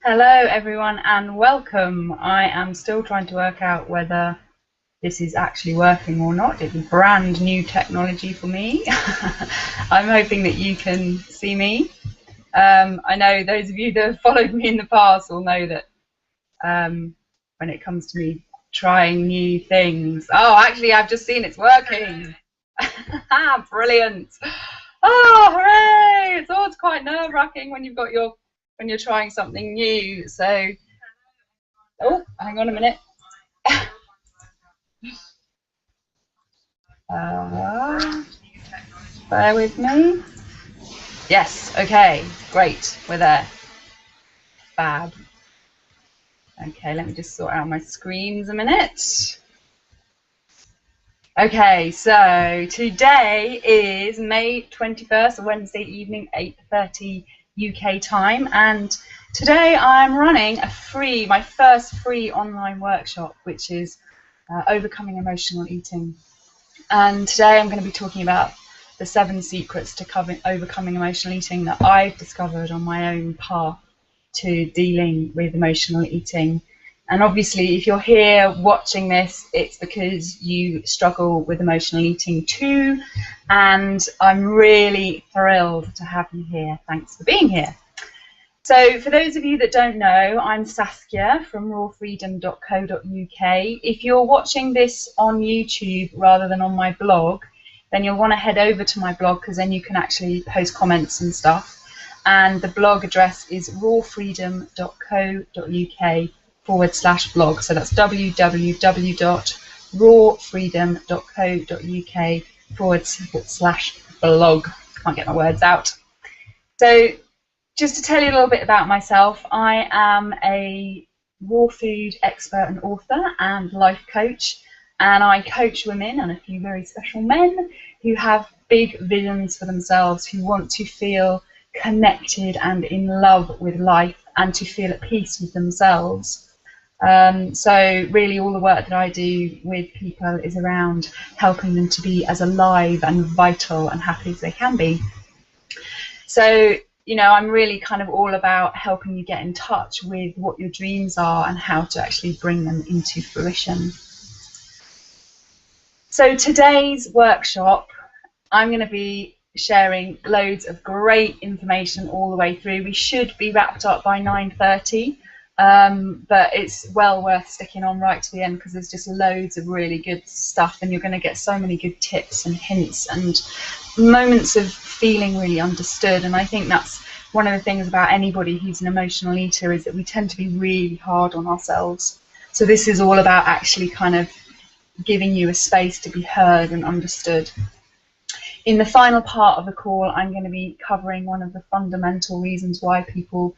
Hello everyone and welcome. I am still trying to work out whether this is actually working or not. It's brand new technology for me. I'm hoping that you can see me. I know those of you that have followed me in the past will know that when it comes to me trying new things. Oh, actually I've just seen it's working. Brilliant. Oh, hooray! It's always quite nerve-wracking when you're trying something new. So, oh, hang on a minute. Uh, Bear with me. Yes, okay, great, we're there. Fab. Okay, let me just sort out my screens a minute. Okay, so today is May 21st, Wednesday evening, 8:30 UK time, and today I'm running my first free online workshop, which is overcoming emotional eating. And today I'm going to be talking about the 7 secrets to overcoming emotional eating that I've discovered on my own path to dealing with emotional eating. And obviously, if you're here watching this, it's because you struggle with emotional eating too. And I'm really thrilled to have you here. Thanks for being here. So for those of you that don't know, I'm Saskia from rawfreedom.co.uk. If you're watching this on YouTube rather than on my blog, then you'll want to head over to my blog, because then you can actually post comments and stuff. And the blog address is rawfreedom.co.uk/blog. So that's www.rawfreedom.co.uk/blog. Can't get my words out. So just to tell you a little bit about myself, I am a raw food expert and author and life coach, and I coach women and a few very special men who have big visions for themselves, who want to feel connected and in love with life and to feel at peace with themselves. So really all the work that I do with people is around helping them to be as alive and vital and happy as they can be. So I'm really kind of all about helping you get in touch with what your dreams are and how to actually bring them into fruition. So today's workshop, I'm going to be sharing loads of great information all the way through. We should be wrapped up by 9:30, but it's well worth sticking on right to the end, because there's just loads of really good stuff, and you're going to get so many good tips and hints and moments of feeling really understood. And I think that's one of the things about anybody who's an emotional eater, is that we tend to be really hard on ourselves. So this is all about actually kind of giving you a space to be heard and understood. In the final part of the call, I'm going to be covering one of the fundamental reasons why people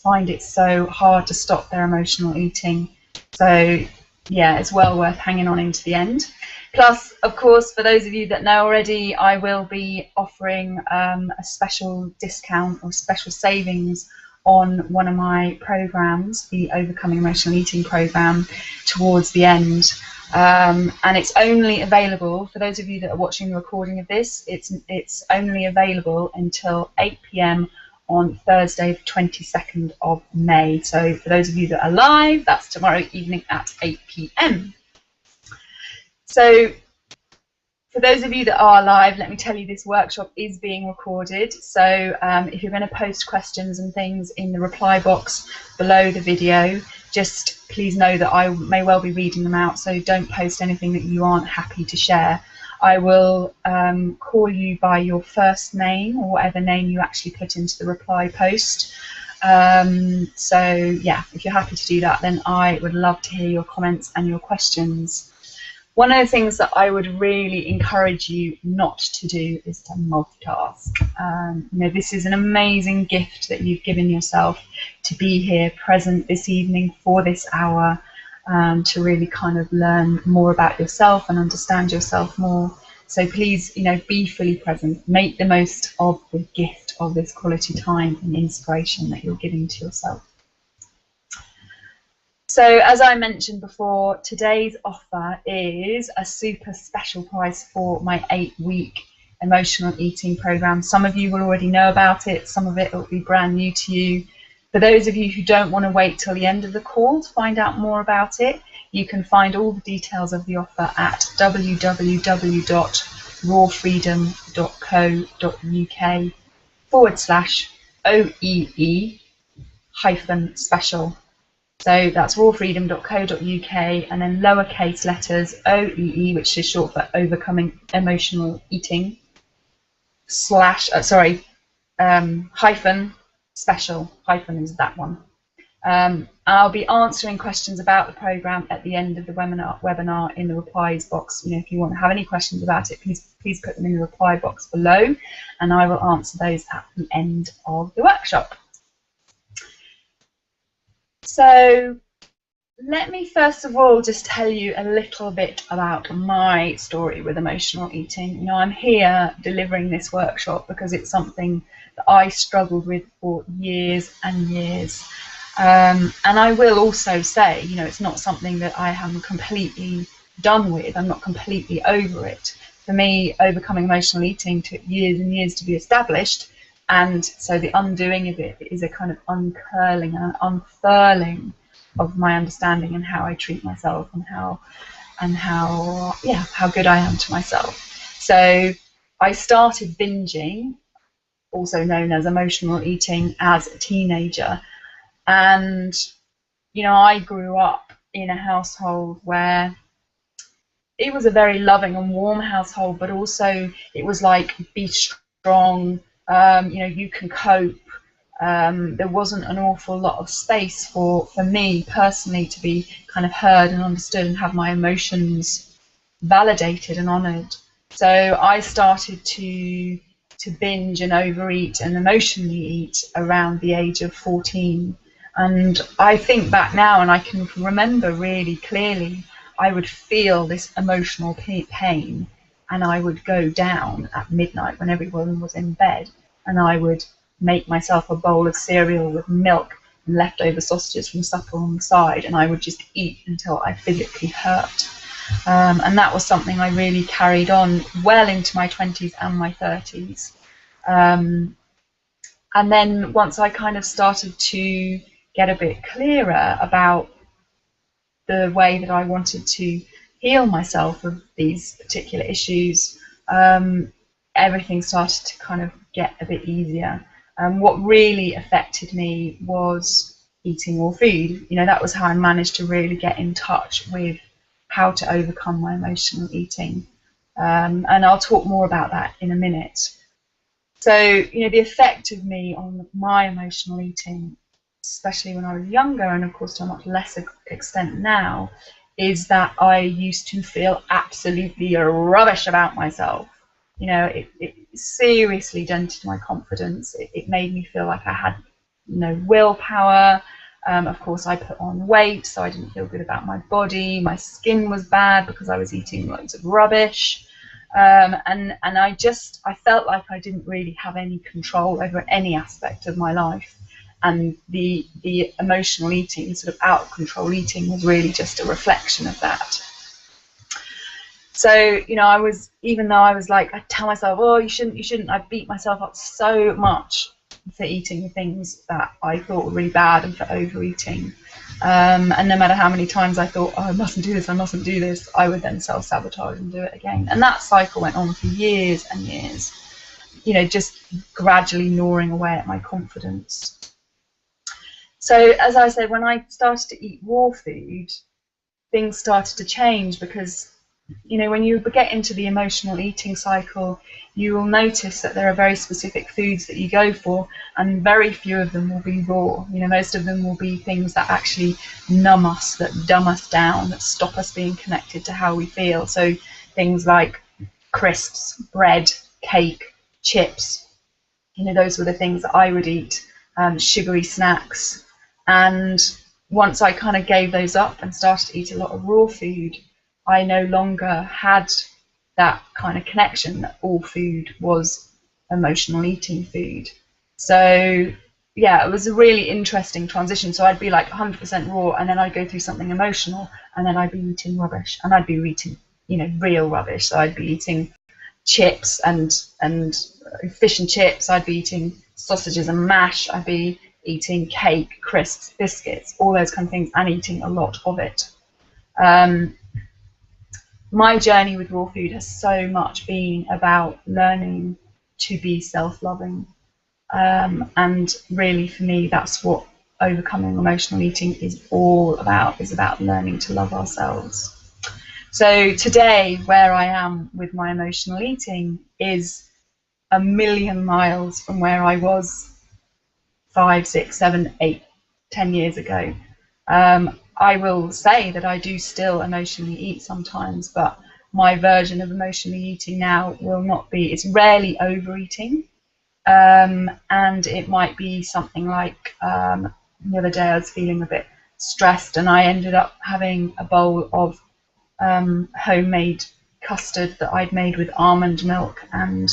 find it so hard to stop their emotional eating. So yeah, it's well worth hanging on into the end. Plus, of course, for those of you that know already, I will be offering a special discount or special savings on one of my programs, the Overcoming Emotional Eating program, towards the end. And it's only available, for those of you that are watching the recording of this, it's only available until 8 p.m. on Thursday, the 22nd of May. So for those of you that are live, that's tomorrow evening at 8 p.m. So for those of you that are live, let me tell you this workshop is being recorded. So if you're going to post questions and things in the reply box below the video, just please know that I may well be reading them out, so don't post anything that you aren't happy to share. I will call you by your first name, or whatever name you actually put into the reply post. So yeah, if you're happy to do that, then I would love to hear your comments and your questions. One of the things that I would really encourage you not to do is to multitask. This is an amazing gift that you've given yourself, to be here present this evening for this hour, to really kind of learn more about yourself and understand yourself more. So please, be fully present. Make the most of the gift of this quality time and inspiration that you're giving to yourself. So as I mentioned before, today's offer is a super special price for my 8-week emotional eating program. Some of you will already know about it, some of it will be brand new to you. For those of you who don't want to wait till the end of the call to find out more about it, you can find all the details of the offer at www.rawfreedom.co.uk/OEE-special. So that's rawfreedom.co.uk, and then lowercase letters OEE, which is short for Overcoming Emotional Eating, hyphen special. Hyphen is that one. I'll be answering questions about the program at the end of the webinar in the replies box. You know, if you want to have any questions about it, please put them in the reply box below, and I will answer those at the end of the workshop. So let me first of all just tell you a little bit about my story with emotional eating. You know, I'm here delivering this workshop because it's something that I struggled with for years and years. And I will also say, you know, it's not something that I am completely done with. I'm not completely over it. For me, overcoming emotional eating took years and years to be established. And so the undoing of it is a kind of uncurling and unfurling of my understanding and how I treat myself and how good I am to myself. So I started binging, also known as emotional eating, as a teenager. And, you know, I grew up in a household where it was a very loving and warm household, but also it was like, be strong, you know, you can cope. There wasn't an awful lot of space for me personally to be kind of heard and understood and have my emotions validated and honoured. So I started to binge and overeat and emotionally eat around the age of 14. And I think back now and I can remember really clearly, I would feel this emotional pain, and I would go down at midnight when everyone was in bed, and I would make myself a bowl of cereal with milk and leftover sausages from supper on the side, and I would just eat until I physically hurt. And that was something I really carried on well into my 20s and my 30s. And then once I kind of started to get a bit clearer about the way that I wanted to heal myself of these particular issues, everything started to kind of get a bit easier. What really affected me was eating raw food. You know, that was how I managed to really get in touch with how to overcome my emotional eating. And I'll talk more about that in a minute. So, you know, the effect of me on my emotional eating, especially when I was younger, and of course to a much lesser extent now, is that I used to feel absolutely rubbish about myself. You know, it seriously dented my confidence. It made me feel like I had no willpower. Of course, I put on weight, so I didn't feel good about my body. My skin was bad because I was eating loads of rubbish. And I felt like I didn't really have any control over any aspect of my life. And the emotional eating, sort of out of control eating, was really just a reflection of that. So, you know, even though I was like, I tell myself, oh, you shouldn't, I beat myself up so much for eating things that I thought were really bad and for overeating. And no matter how many times I thought, oh, I mustn't do this, I would then self-sabotage and do it again. And that cycle went on for years and years, you know, just gradually gnawing away at my confidence. So, as I said, when I started to eat raw food, things started to change because, you know, when you get into the emotional eating cycle, you will notice that there are very specific foods that you go for, and very few of them will be raw. You know, most of them will be things that actually numb us, that dumb us down, that stop us being connected to how we feel. So things like crisps, bread, cake, chips, you know, those were the things that I would eat, sugary snacks. And once I kind of gave those up and started to eat a lot of raw food, I no longer had that kind of connection that all food was emotional eating food. So yeah, it was a really interesting transition. So I'd be like 100% raw, and then I'd go through something emotional, and then I'd be eating rubbish, and I'd be eating, you know, real rubbish. So I'd be eating chips and fish and chips. I'd be eating sausages and mash. I'd be eating cake, crisps, biscuits, all those kind of things, and eating a lot of it. My journey with raw food has so much been about learning to be self-loving. And really, for me, that's what overcoming emotional eating is all about, is about learning to love ourselves. So today, where I am with my emotional eating is a million miles from where I was 5, 6, 7, 8, 10 years ago. I will say that I do still emotionally eat sometimes, but my version of emotionally eating now will not be, it's rarely overeating. And it might be something like the other day I was feeling a bit stressed and I ended up having a bowl of homemade custard that I'd made with almond milk and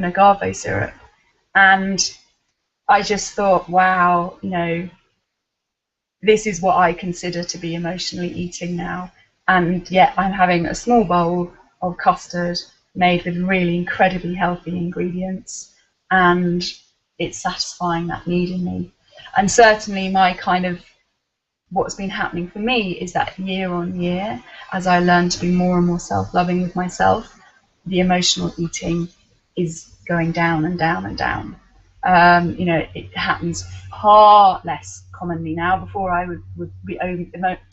agave syrup. And I just thought, wow, you know, this is what I consider to be emotionally eating now. And yet I'm having a small bowl of custard made with really incredibly healthy ingredients, and it's satisfying that need in me. And certainly my kind of, what's been happening for me is that year on year, as I learn to be more and more self-loving with myself, the emotional eating is going down and down and down. You know, it happens far less commonly now. Before I would be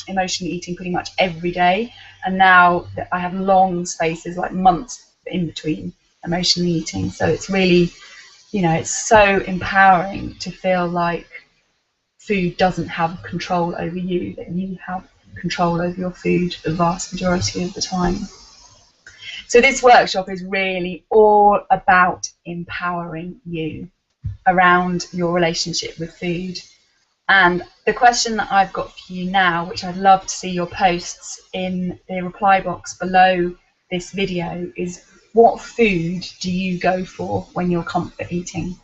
emotionally eating pretty much every day, and now I have long spaces, like months in between emotionally eating. So it's really, you know, it's so empowering to feel like food doesn't have control over you, that you have control over your food the vast majority of the time. So this workshop is really all about empowering you around your relationship with food. And the question that I've got for you now, which I'd love to see your posts in the reply box below this video, is what food do you go for when you're comfort eating?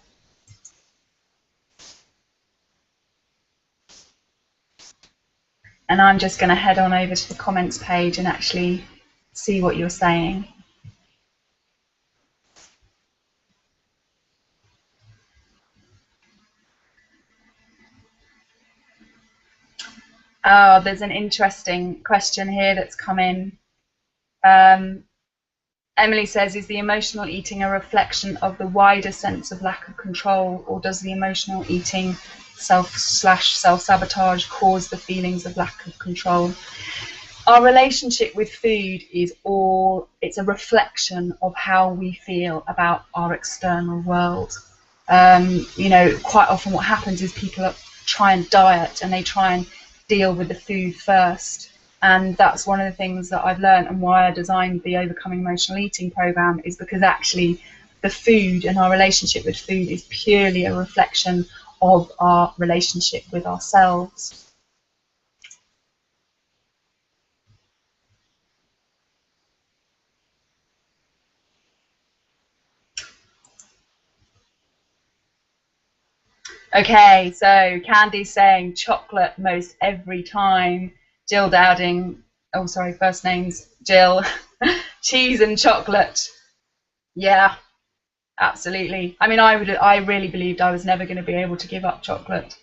And I'm just going to head on over to the comments page and actually see what you're saying. Oh, there's an interesting question here that's come in. Emily says, is the emotional eating a reflection of the wider sense of lack of control, or does the emotional eating self-sabotage cause the feelings of lack of control? Our relationship with food is it's a reflection of how we feel about our external world. You know, quite often what happens is people try and diet and they try and deal with the food first. And that's one of the things that I've learned, and why I designed the Overcoming Emotional Eating program, is because actually the food and our relationship with food is purely a reflection of our relationship with ourselves. Okay, so Candy's saying chocolate most every time. Jill Dowding, oh sorry, first name's Jill. Cheese and chocolate. Yeah, absolutely. I mean, I really believed I was never going to be able to give up chocolate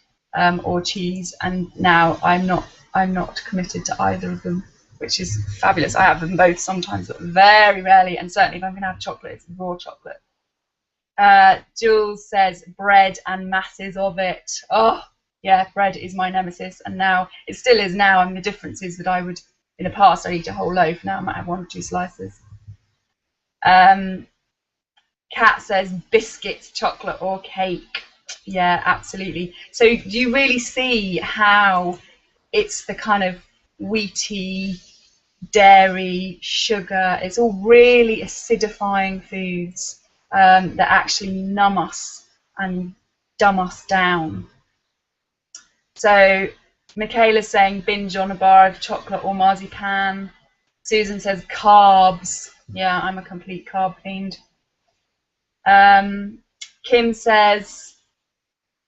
or cheese, and now I'm not committed to either of them, which is fabulous. I have them both sometimes, but very rarely, and certainly if I'm going to have chocolate, it's raw chocolate. Jules says bread and masses of it. Oh, yeah, bread is my nemesis, and now it still is now. And the difference is that I would, in the past, I'd eat a whole loaf. Now I might have 1 or 2 slices. Kat says biscuits, chocolate, or cake. Yeah, absolutely. So do you really see how it's the kind of wheaty, dairy, sugar? It's all really acidifying foods that actually numb us and dumb us down. So Michaela's saying binge on a bar of chocolate or marzipan. Susan says carbs. Yeah, I'm a complete carb fiend. Kim says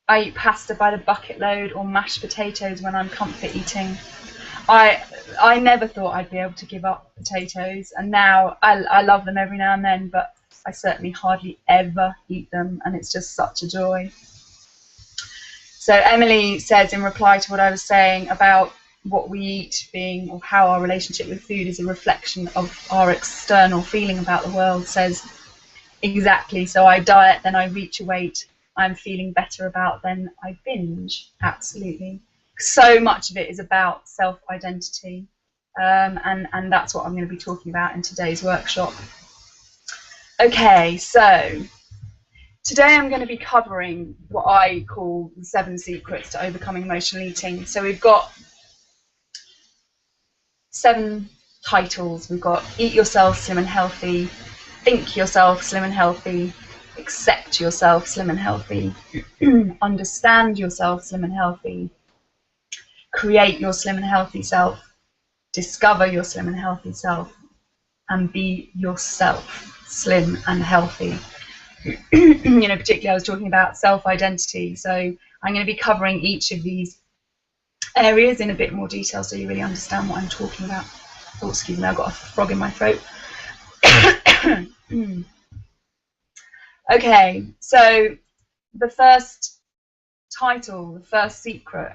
I eat pasta by the bucket load or mashed potatoes when I'm comfort eating. I never thought I'd be able to give up potatoes, and now I love them every now and then, but I certainly hardly ever eat them, and it's just such a joy. So Emily says, in reply to what I was saying about what we eat being, or how our relationship with food is a reflection of our external feeling about the world, says, exactly. So I diet, then I reach a weight I'm feeling better about, then I binge. Absolutely. So much of it is about self-identity, and that's what I'm going to be talking about in today's workshop. Okay, so today I'm going to be covering what I call the 7 secrets to overcoming emotional eating. So we've got 7 titles. We've got Eat Yourself Slim and Healthy, Think Yourself Slim and Healthy, Accept Yourself Slim and Healthy, Understand Yourself Slim and Healthy, Create Your Slim and Healthy Self, Discover Your Slim and Healthy Self, and Be Yourself Slim and Healthy. Particularly I was talking about self-identity, so I'm going to be covering each of these areas in a bit more detail so you really understand what I'm talking about. Oh, excuse me, I've got a frog in my throat. Okay, so the first title, the first secret,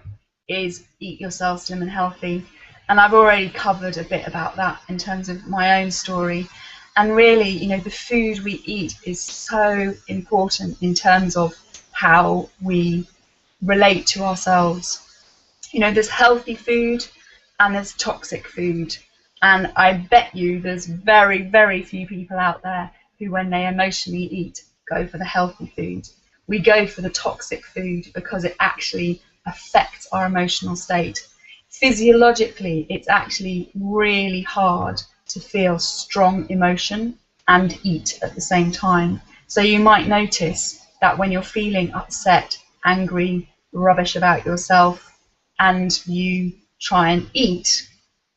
is Eat Yourself Slim and Healthy, and I've already covered a bit about that in terms of my own story. And really, the food we eat is so important in terms of how we relate to ourselves. There's healthy food and there's toxic food. And I bet you there's very, very few people out there who, when they emotionally eat, go for the healthy food. We go for the toxic food because it actually affects our emotional state. Physiologically, it's actually really hard to feel strong emotion and eat at the same time. So you might notice that when you're feeling upset, angry, rubbish about yourself, and you try and eat,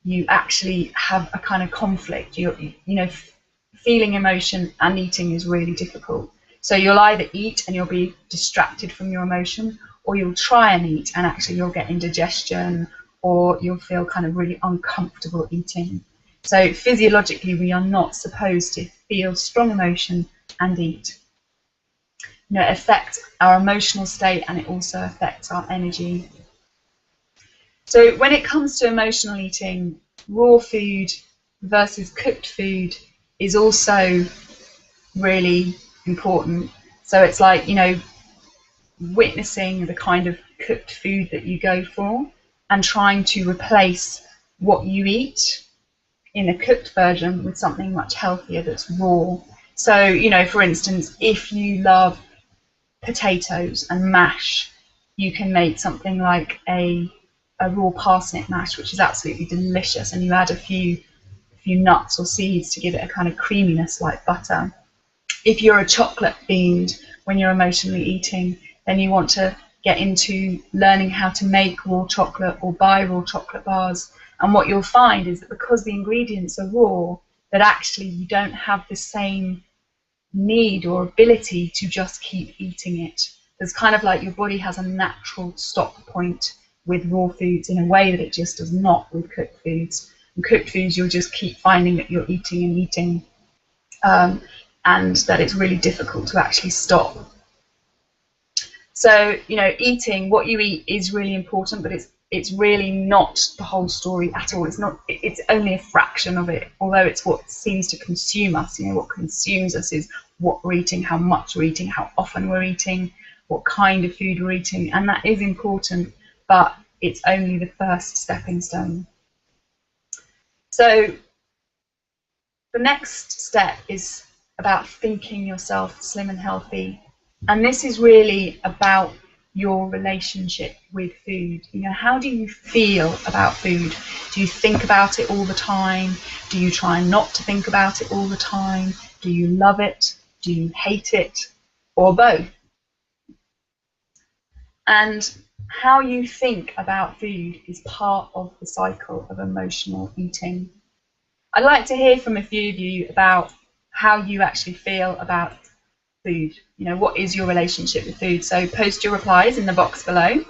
you actually have a kind of conflict. Feeling emotion and eating is really difficult. So you'll either eat and you'll be distracted from your emotion, or you'll try and eat and actually you'll get indigestion, or you'll feel kind of really uncomfortable eating. So physiologically, we are not supposed to feel strong emotion and eat. It affects our emotional state, and it also affects our energy. So when it comes to emotional eating, raw food versus cooked food is also really important. So it's like, witnessing the kind of cooked food that you go for and trying to replace what you eat in a cooked version with something much healthier that's raw. So, for instance, if you love potatoes and mash, you can make something like a raw parsnip mash, which is absolutely delicious, and you add a few nuts or seeds to give it a kind of creaminess like butter. If you're a chocolate fiend when you're emotionally eating, then you want to get into learning how to make raw chocolate or buy raw chocolate bars. And what you'll find is that because the ingredients are raw, that actually you don't have the same need or ability to just keep eating it. There's kind of like your body has a natural stop point with raw foods in a way that it just does not with cooked foods. And cooked foods, you'll just keep finding that you're eating and eating, and that it's really difficult to actually stop. So, eating, what you eat is really important, but it's really not the whole story at all. It's only a fraction of it, although it's what seems to consume us. What consumes us is what we're eating, how much we're eating, how often we're eating, what kind of food we're eating, and that is important, but it's only the first stepping stone. So the next step is about thinking yourself slim and healthy. And this is really about your relationship with food. How do you feel about food? Do you think about it all the time? Do you try not to think about it all the time? Do you love it? Do you hate it? Or both? And how you think about food is part of the cycle of emotional eating. I'd like to hear from a few of you about how you actually feel about food. What is your relationship with food? So post your replies in the box below.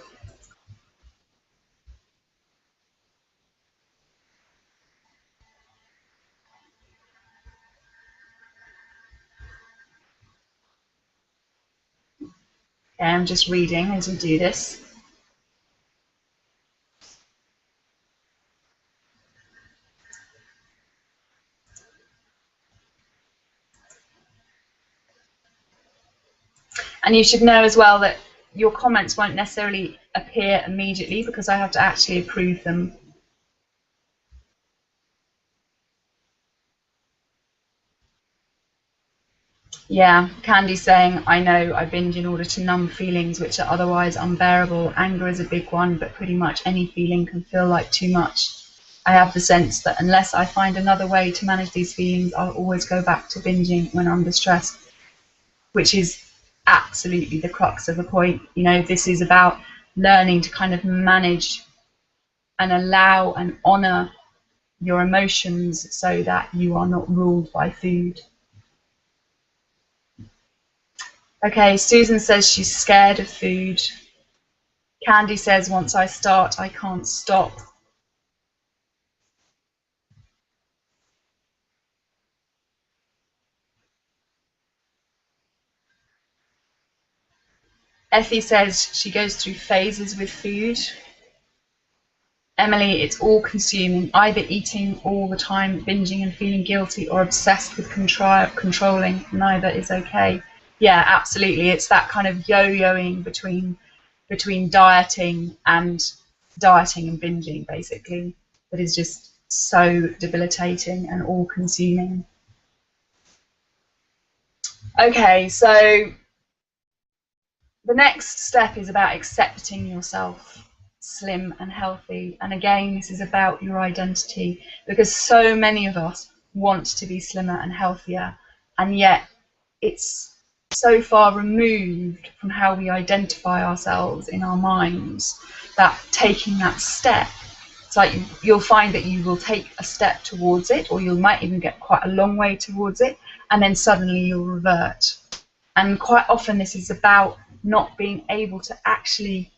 Okay, I'm just reading as we do this. And you should know as well that your comments won't necessarily appear immediately because I have to actually approve them. Yeah, Candy's saying, I know, I binge in order to numb feelings which are otherwise unbearable. Anger is a big one, but pretty much any feeling can feel like too much. I have the sense that unless I find another way to manage these feelings, I'll always go back to binging when under stress, which is absolutely the crux of the point. You know, this is about learning to kind of manage and allow and honor your emotions so that you are not ruled by food. Okay, Susan says she's scared of food. Candy says once I start, I can't stop. Effie says she goes through phases with food. Emily, it's all consuming, either eating all the time, binging and feeling guilty, or obsessed with controlling. Neither is okay. Yeah, absolutely. It's that kind of yo-yoing between dieting and binging, basically, that is just so debilitating and all-consuming. Okay, so the next step is about accepting yourself slim and healthy. And again, this is about your identity, because so many of us want to be slimmer and healthier, and yet it's so far removed from how we identify ourselves in our minds that taking that step, it's like you'll find that you will take a step towards it, or you might even get quite a long way towards it, and then suddenly you'll revert. And quite often this is about not being able to actually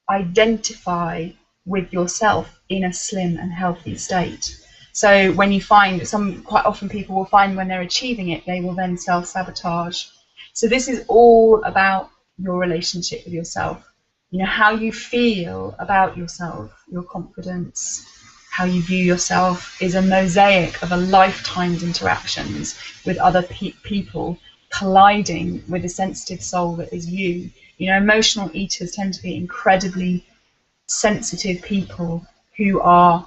identify with yourself in a slim and healthy state. So when you find quite often people will find when they're achieving it, they will then self-sabotage. So this is all about your relationship with yourself. You know, how you feel about yourself, your confidence, how you view yourself is a mosaic of a lifetime's interactions with other people colliding with a sensitive soul that is you. You know, emotional eaters tend to be incredibly sensitive people who are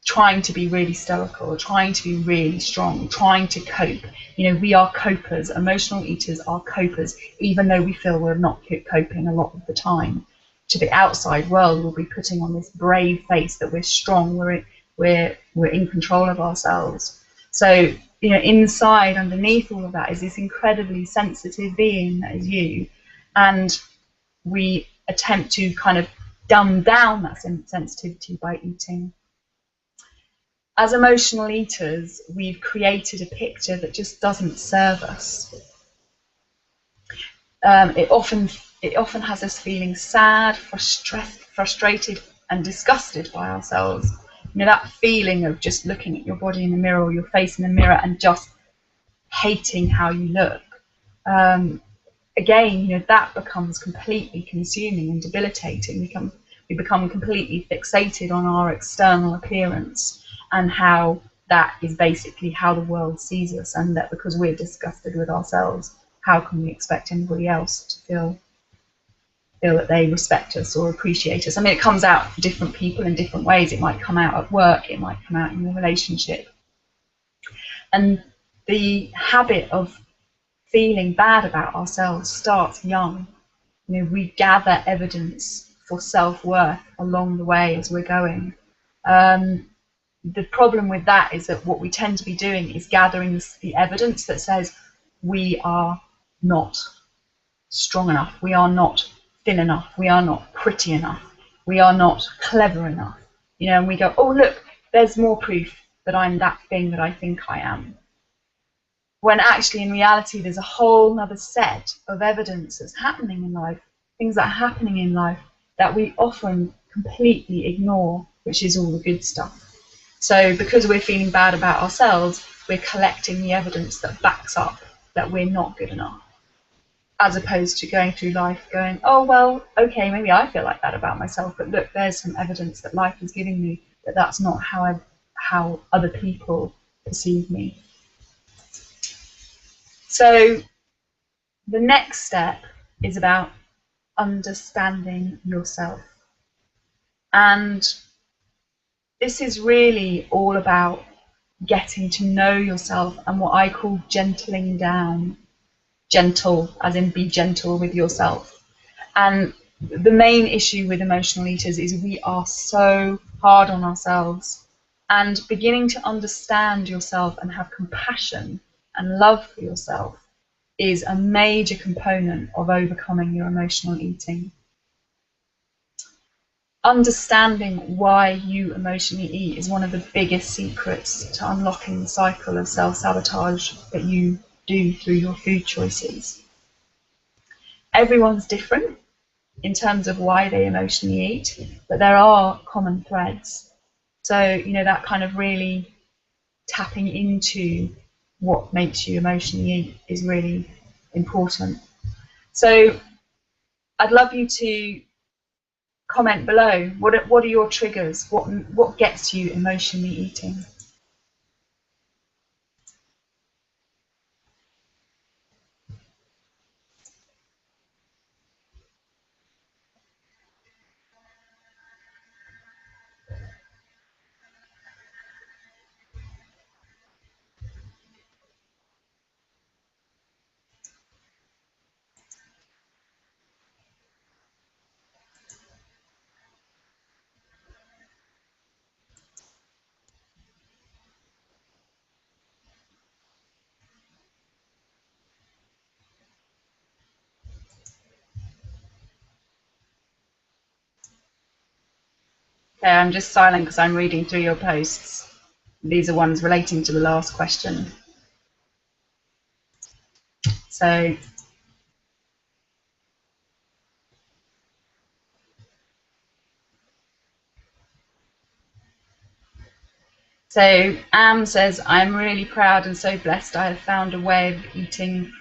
trying to be really stoical, trying to be really strong, trying to cope. You know, we are copers. Emotional eaters are copers, even though we feel we're not coping a lot of the time. To the outside world, we'll be putting on this brave face that we're strong, we're in control of ourselves. So, you know, inside, underneath all of that is this incredibly sensitive being that is you, and we attempt to kind of dumb down that sensitivity by eating. As emotional eaters, we've created a picture that just doesn't serve us. It often has us feeling sad, frustrated, and disgusted by ourselves. You know, that feeling of just looking at your body in the mirror, or your face in the mirror, and just hating how you look. Again, you know, that becomes completely consuming and debilitating. We become completely fixated on our external appearance and how that is basically how the world sees us, and that because we're disgusted with ourselves, how can we expect anybody else to feel that they respect us or appreciate us? I mean, it comes out for different people in different ways. It might come out at work, it might come out in a relationship. And the habit of feeling bad about ourselves starts young. You know, we gather evidence for self-worth along the way as we're going. The problem with that is that what we tend to be doing is gathering the evidence that says we are not strong enough, we are not thin enough, we are not pretty enough, we are not clever enough. You know, and we go, oh look, there's more proof that I'm that thing that I think I am. When actually in reality there's a whole other set of evidence that's happening in life, things that are happening in life that we often completely ignore, which is all the good stuff. So because we're feeling bad about ourselves, we're collecting the evidence that backs up that we're not good enough. as opposed to going through life going, oh, well, okay, maybe I feel like that about myself, but look, there's some evidence that life is giving me that that's not how other people perceive me. So the next step is about understanding yourself. And this is really all about getting to know yourself and what I call gentling down. Gentle, as in be gentle with yourself. And the main issue with emotional eaters is we are so hard on ourselves. And beginning to understand yourself and have compassion and love for yourself is a major component of overcoming your emotional eating. Understanding why you emotionally eat is one of the biggest secrets to unlocking the cycle of self-sabotage that you do through your food choices. Everyone's different in terms of why they emotionally eat, but there are common threads. So, you know, that kind of really tapping into what makes you emotionally eat is really important. So I'd love you to comment below. What are your triggers? What gets you emotionally eating? Okay, I'm just silent because I'm reading through your posts. These are ones relating to the last question. So Am says, I'm really proud and so blessed I have found a way of eating,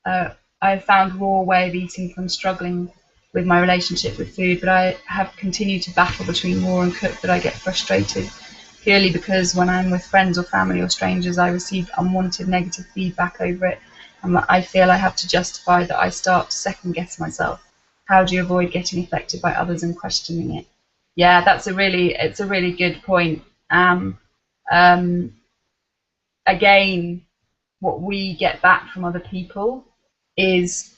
I have found a raw way of eating from struggling with my relationship with food, but I have continued to battle between raw and cooked, that I get frustrated purely because when I'm with friends or family or strangers, I receive unwanted negative feedback over it, and I feel I have to justify that. I start to second guess myself. How do you avoid getting affected by others and questioning it? Yeah, it's a really good point. Again, what we get back from other people is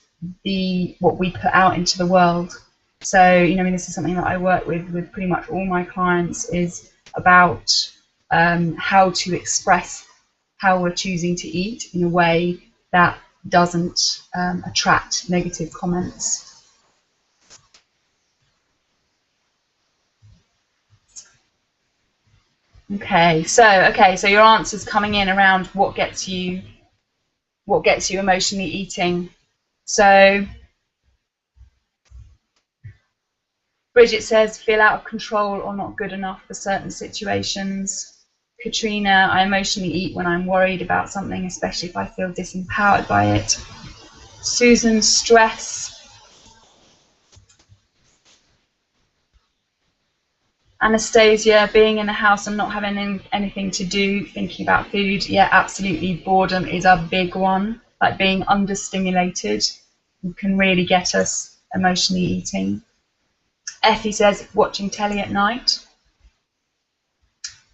what we put out into the world. So, you know, I mean, this is something that I work with pretty much all my clients, is about how to express how we're choosing to eat in a way that doesn't attract negative comments. Okay, so your answer's coming in around what gets you emotionally eating. So Bridget says, feel out of control or not good enough for certain situations. Katrina, I emotionally eat when I'm worried about something, especially if I feel disempowered by it. Susan, stress. Anastasia, being in the house and not having anything to do, thinking about food. Yeah, absolutely. Boredom is a big one. Like being understimulated can really get us emotionally eating. Effie says, watching telly at night.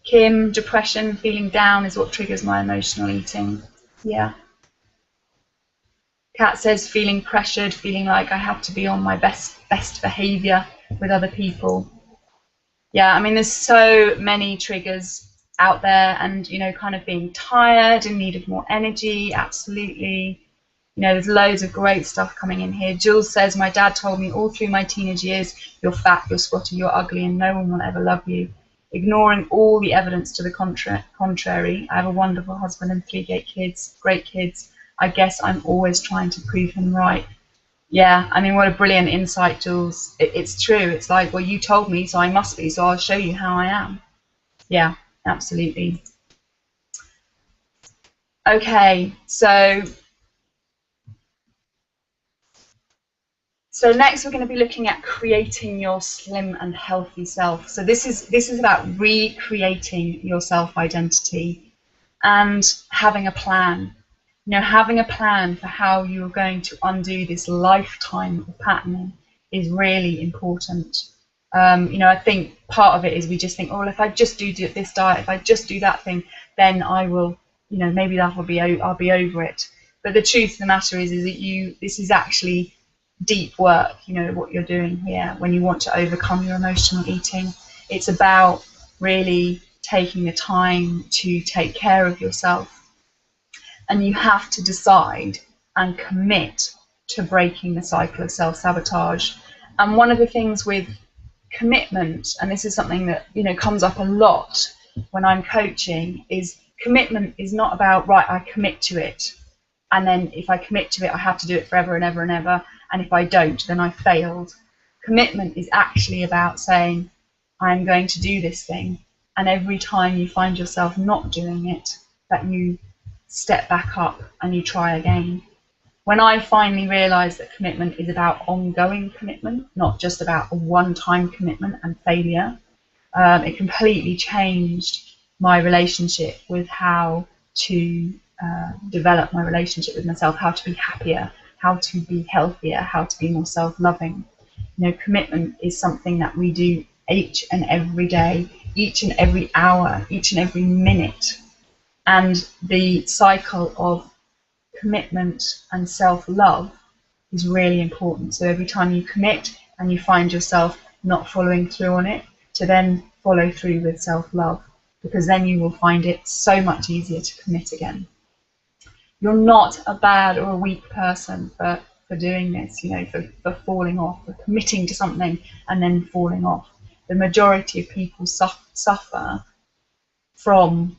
Kim, depression, feeling down is what triggers my emotional eating. Yeah. Kat says, feeling pressured, feeling like I have to be on my best behaviour with other people. Yeah, I mean, there's so many triggers out there, and, you know, kind of being tired, in need of more energy, absolutely. You know, there's loads of great stuff coming in here. Jules says, my dad told me all through my teenage years, you're fat, you're squatty, you're ugly, and no one will ever love you. Ignoring all the evidence to the contrary. I have a wonderful husband and 3 great kids. I guess I'm always trying to prove him right. Yeah, I mean, what a brilliant insight, Jules. It's true. It's like, well, you told me, so I must be, so I'll show you how I am. Yeah, absolutely. Okay, so So next we're going to be looking at creating your slim and healthy self. So this is about recreating your self-identity and having a plan. You know, having a plan for how you're going to undo this lifetime of patterning is really important. You know, I think part of it is we just think, oh, well, if I just do this diet, if I just do that thing, then I will, you know, maybe I'll be over it. But the truth of the matter is that this is actually deep work. You know what you're doing here when you want to overcome your emotional eating. It's about really taking the time to take care of yourself, and you have to decide and commit to breaking the cycle of self-sabotage. And one of the things with commitment, and this is something that, you know, comes up a lot when I'm coaching, is commitment is not about, right, I commit to it, and then if I commit to it I have to do it forever and ever and ever, and if I don't then I failed. Commitment is actually about saying, I'm going to do this thing, and every time you find yourself not doing it, that you step back up and you try again. When I finally realised that commitment is about ongoing commitment, not just about a one-time commitment and failure, it completely changed my relationship with how to develop my relationship with myself, how to be happier, how to be healthier, how to be more self-loving. You know, commitment is something that we do each and every day, each and every hour, each and every minute. And the cycle of commitment and self-love is really important. So every time you commit and you find yourself not following through on it, to then follow through with self-love, because then you will find it so much easier to commit again. You're not a bad or a weak person for doing this, you know, for falling off, for committing to something and then falling off. The majority of people suffer from,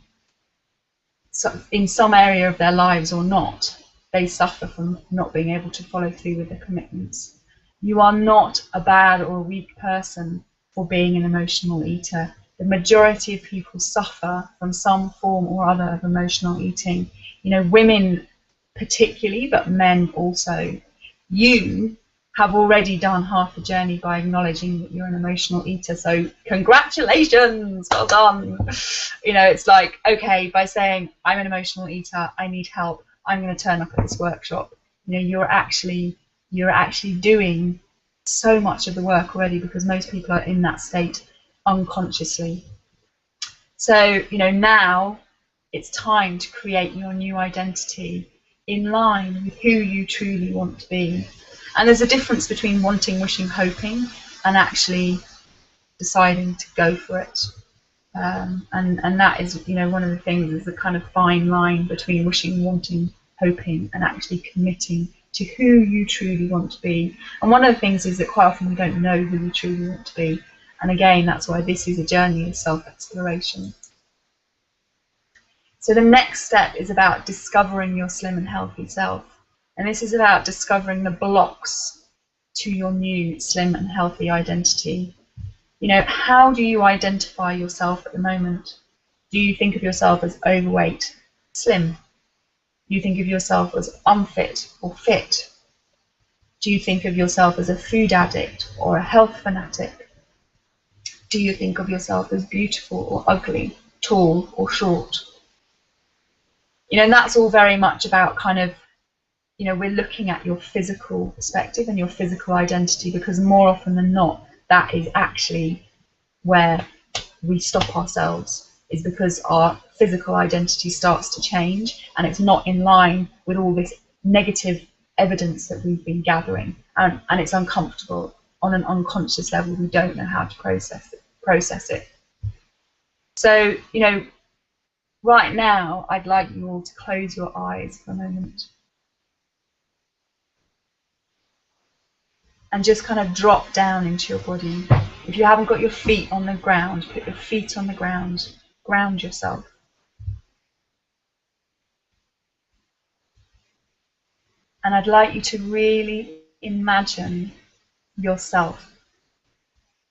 in some area of their lives or not, they suffer from not being able to follow through with their commitments. You are not a bad or a weak person for being an emotional eater. The majority of people suffer from some form or other of emotional eating. You know, women particularly, but men also. You have already done half the journey by acknowledging that you're an emotional eater. So congratulations, well done. You know, it's like, okay, by saying I'm an emotional eater, I need help, I'm going to turn up at this workshop. You know, you're actually doing so much of the work already, because most people are in that state unconsciously. So, you know, now it's time to create your new identity in line with who you truly want to be. And there's a difference between wanting, wishing, hoping, and actually deciding to go for it. And that is, you know, one of the things is the kind of fine line between wishing, wanting, hoping, and actually committing to who you truly want to be. And one of the things is that quite often we don't know who we truly want to be. And again, that's why this is a journey of self-exploration. So the next step is about discovering your slim and healthy self. And this is about discovering the blocks to your new slim and healthy identity. You know, how do you identify yourself at the moment? Do you think of yourself as overweight, slim? Do you think of yourself as unfit or fit? Do you think of yourself as a food addict or a health fanatic? Do you think of yourself as beautiful or ugly, tall or short? You know, and that's all very much about kind of, you know, we're looking at your physical perspective and your physical identity, because more often than not, that is actually where we stop ourselves, is because our physical identity starts to change and it's not in line with all this negative evidence that we've been gathering, and it's uncomfortable. On an unconscious level, we don't know how to process it. So, you know, right now, I'd like you all to close your eyes for a moment and just kind of drop down into your body. If you haven't got your feet on the ground, put your feet on the ground, ground yourself. And I'd like you to really imagine yourself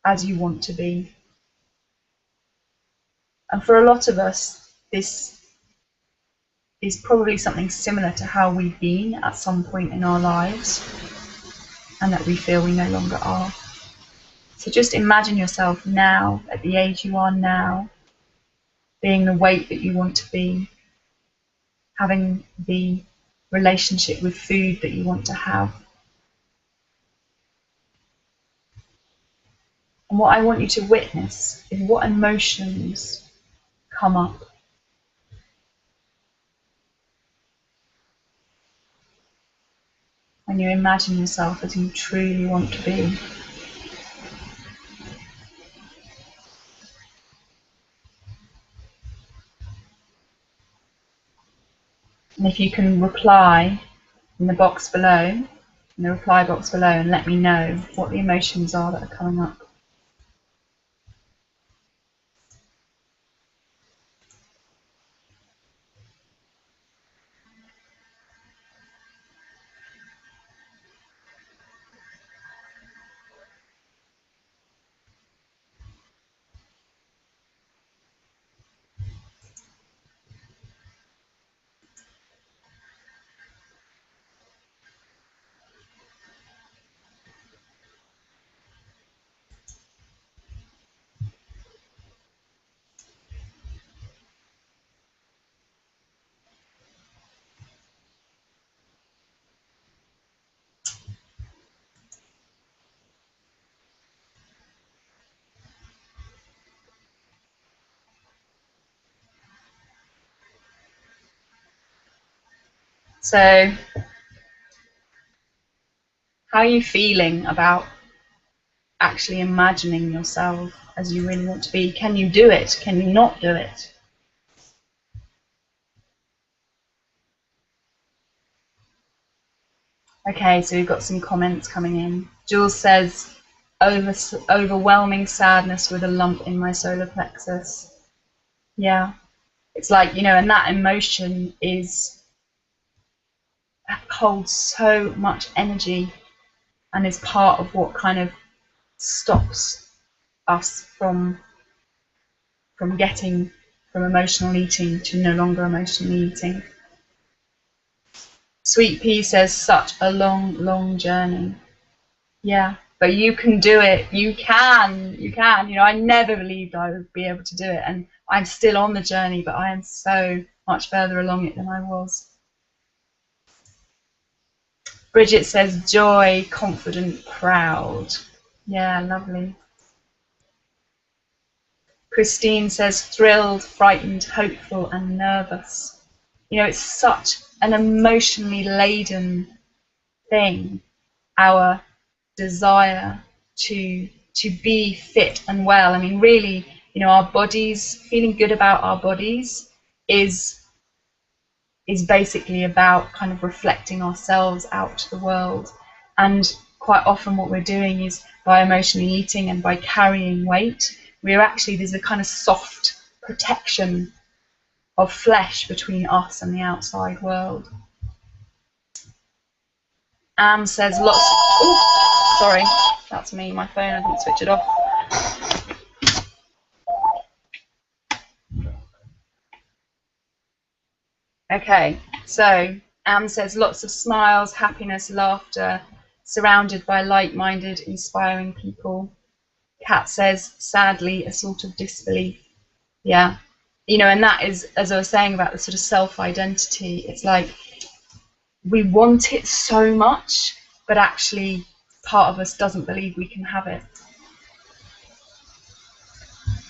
as you want to be. And for a lot of us, this is probably something similar to how we've been at some point in our lives. and that we feel we no longer are. So just imagine yourself now, at the age you are now, being the weight that you want to be, having the relationship with food that you want to have. And what I want you to witness is what emotions come up. When you imagine yourself as you truly want to be. And if you can reply in the box below, in the reply box below, and let me know what the emotions are that are coming up. So, how are you feeling about actually imagining yourself as you really want to be? Can you do it? Can you not do it? Okay, so we've got some comments coming in. Jules says, overwhelming sadness with a lump in my solar plexus. Yeah, it's like, you know, and that emotion holds so much energy and is part of what kind of stops us from emotional eating to no longer emotionally eating. Sweet Pea says, such a long journey. Yeah, but you can do it. You can. You know, I never believed I would be able to do it, and I'm still on the journey, but I am so much further along it than I was. Bridget says, joy, confident, proud. Yeah, lovely. Christine says, thrilled, frightened, hopeful, and nervous. You know, it's such an emotionally laden thing, our desire to be fit and well. I mean, really, you know, our bodies, feeling good about our bodies is basically about kind of reflecting ourselves out to the world. And quite often what we're doing is, by emotionally eating and by carrying weight, we're actually, there's a kind of soft protection of flesh between us and the outside world. Anne says lots. Oh, sorry, that's me, my phone, I didn't switch it off. Okay, so Anne says lots of smiles, happiness, laughter, surrounded by like-minded, inspiring people. Kat says, sadly, a sort of disbelief. Yeah, you know, and that is, as I was saying about the sort of self-identity, it's like we want it so much, but actually part of us doesn't believe we can have it.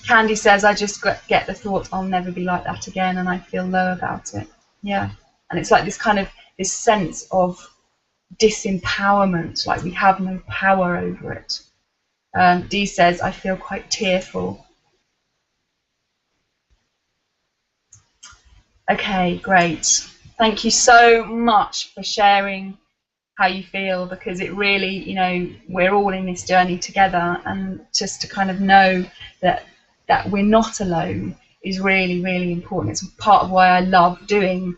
Candy says, I just get the thought I'll never be like that again, and I feel low about it. Yeah, and it's like this kind of, this sense of disempowerment, like we have no power over it. Dee says, I feel quite tearful. Okay, great. Thank you so much for sharing how you feel, because it really, you know, we're all in this journey together, and just to kind of know that we're not alone is really, really important. It's part of why I love doing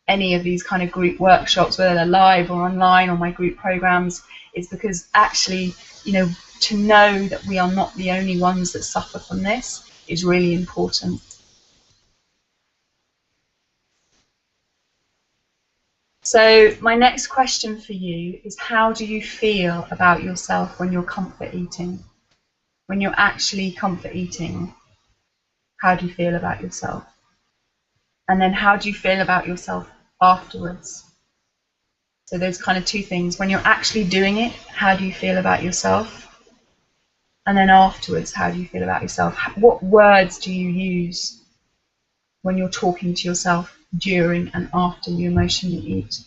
any of these kind of group workshops, whether they're live or online, or my group programs, is because actually, you know, to know that we are not the only ones that suffer from this is really important. So my next question for you is, how do you feel about yourself when you're comfort eating? When you're actually comfort eating, how do you feel about yourself? And then how do you feel about yourself afterwards? So there's kind of two things. When you're actually doing it, how do you feel about yourself? And then afterwards, how do you feel about yourself? What words do you use when you're talking to yourself during and after you emotionally eat?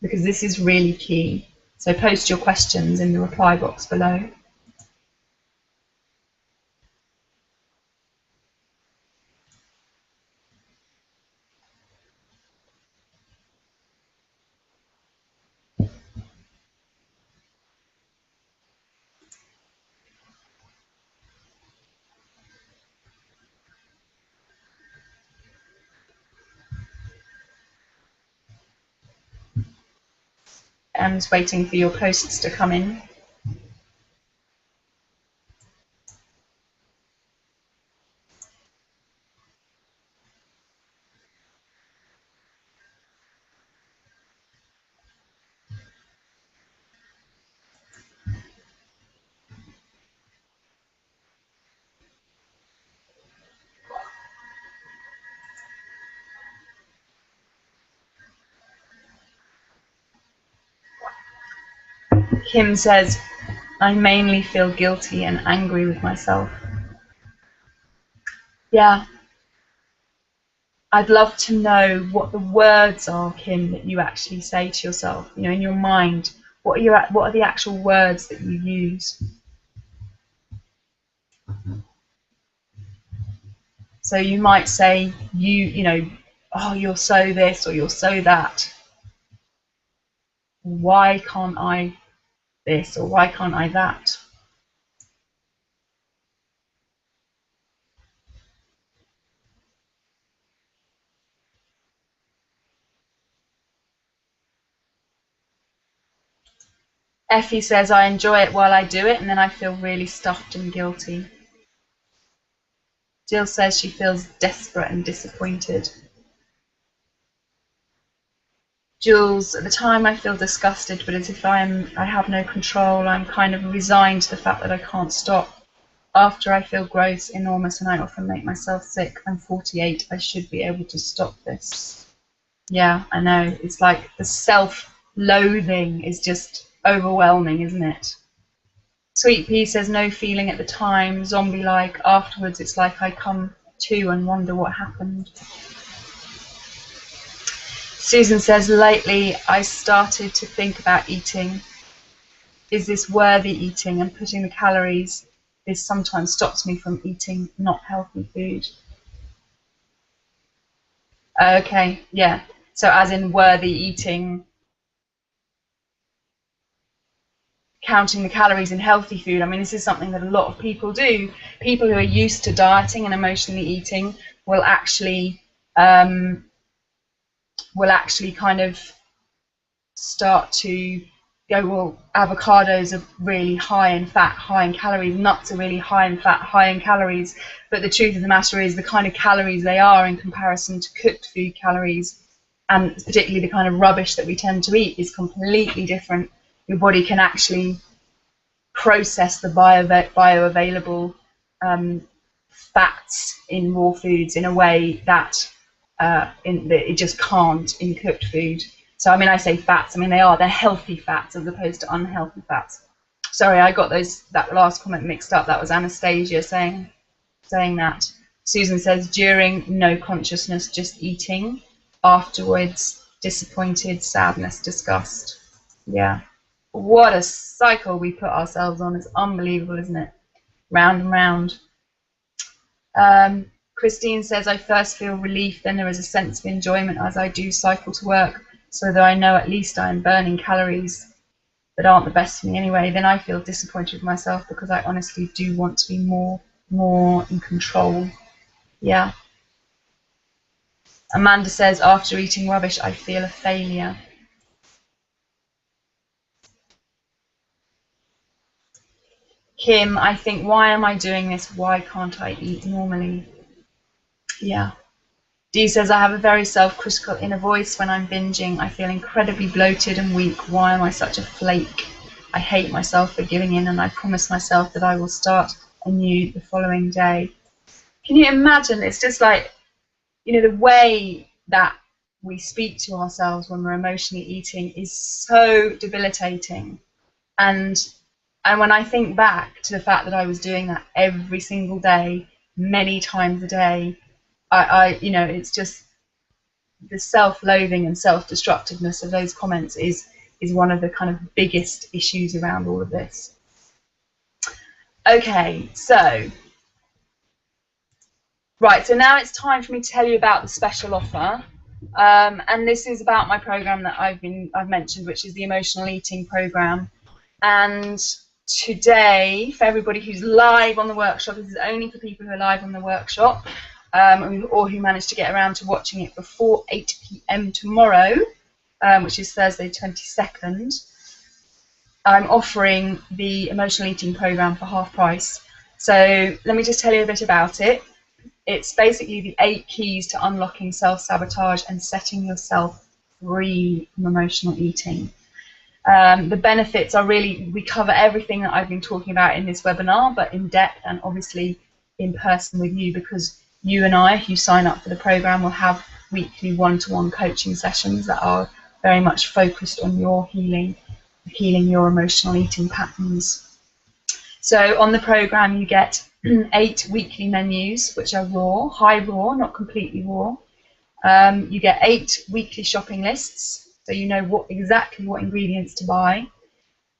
Because this is really key. So post your questions in the reply box below. I'm just waiting for your posts to come in. Kim says, I mainly feel guilty and angry with myself. Yeah. I'd love to know what the words are, Kim, that you actually say to yourself. You know, in your mind, what are the actual words that you use? So you might say, you know, oh, you're so this or you're so that. Why can't I this or why can't I that? Effie says, I enjoy it while I do it, and then I feel really stuffed and guilty. Jill says she feels desperate and disappointed. Jules, at the time I feel disgusted, but as if I have no control. I'm kind of resigned to the fact that I can't stop. After I feel gross, enormous, and I often make myself sick. I'm 48. I should be able to stop this. Yeah, I know. It's like the self-loathing is just overwhelming, isn't it? Sweet Pea says no feeling at the time, zombie-like. Afterwards, it's like I come to and wonder what happened. Susan says, lately I started to think about eating. Is this worthy eating? And putting the calories, this sometimes stops me from eating not healthy food. Okay, yeah. So as in worthy eating, counting the calories in healthy food. I mean, this is something that a lot of people do. People who are used to dieting and emotionally eating will actually kind of start to go, well, avocados are really high in fat, high in calories, nuts are really high in fat, high in calories, but the truth of the matter is the kind of calories they are in comparison to cooked food calories, and particularly the kind of rubbish that we tend to eat, is completely different. Your body can actually process the bioavailable fats in raw foods in a way that it just can't in cooked food. So I mean, I say fats, I mean they're healthy fats as opposed to unhealthy fats. Sorry, I got that last comment mixed up. That was Anastasia saying that. Susan says, during, no consciousness, just eating. Afterwards, disappointed, sadness, disgust. Yeah. What a cycle we put ourselves on. It's unbelievable, isn't it? Round and round. Christine says, I first feel relief, then there is a sense of enjoyment as I do cycle to work, so that I know at least I am burning calories that aren't the best for me anyway. Then I feel disappointed with myself because I honestly do want to be more in control. Yeah. Amanda says, after eating rubbish, I feel a failure. Kim, I think, why am I doing this? Why can't I eat normally? Yeah. Dee says, I have a very self-critical inner voice when I'm binging. I feel incredibly bloated and weak. Why am I such a flake? I hate myself for giving in, and I promise myself that I will start anew the following day. Can you imagine? It's just like, you know, the way that we speak to ourselves when we're emotionally eating is so debilitating. And when I think back to the fact that I was doing that every single day, many times a day, you know, it's just the self-loathing and self-destructiveness of those comments is one of the kind of biggest issues around all of this. Okay, so right, so now it's time for me to tell you about the special offer, and this is about my program that I've mentioned, which is the Emotional Eating Program. And today, for everybody who's live on the workshop, this is only for people who are live on the workshop, or who managed to get around to watching it before 8 p.m. tomorrow, which is Thursday 22nd. I'm offering the Emotional Eating Program for half price. So let me just tell you a bit about it. It's basically the 8 keys to unlocking self-sabotage and setting yourself free from emotional eating. The benefits are really, we cover everything that I've been talking about in this webinar, but in depth and obviously in person with you, because you and I, if you sign up for the program, will have weekly one-to-one coaching sessions that are very much focused on your healing your emotional eating patterns. So on the program you get 8 weekly menus, which are raw, high raw, not completely raw. You get 8 weekly shopping lists, so you know exactly what ingredients to buy.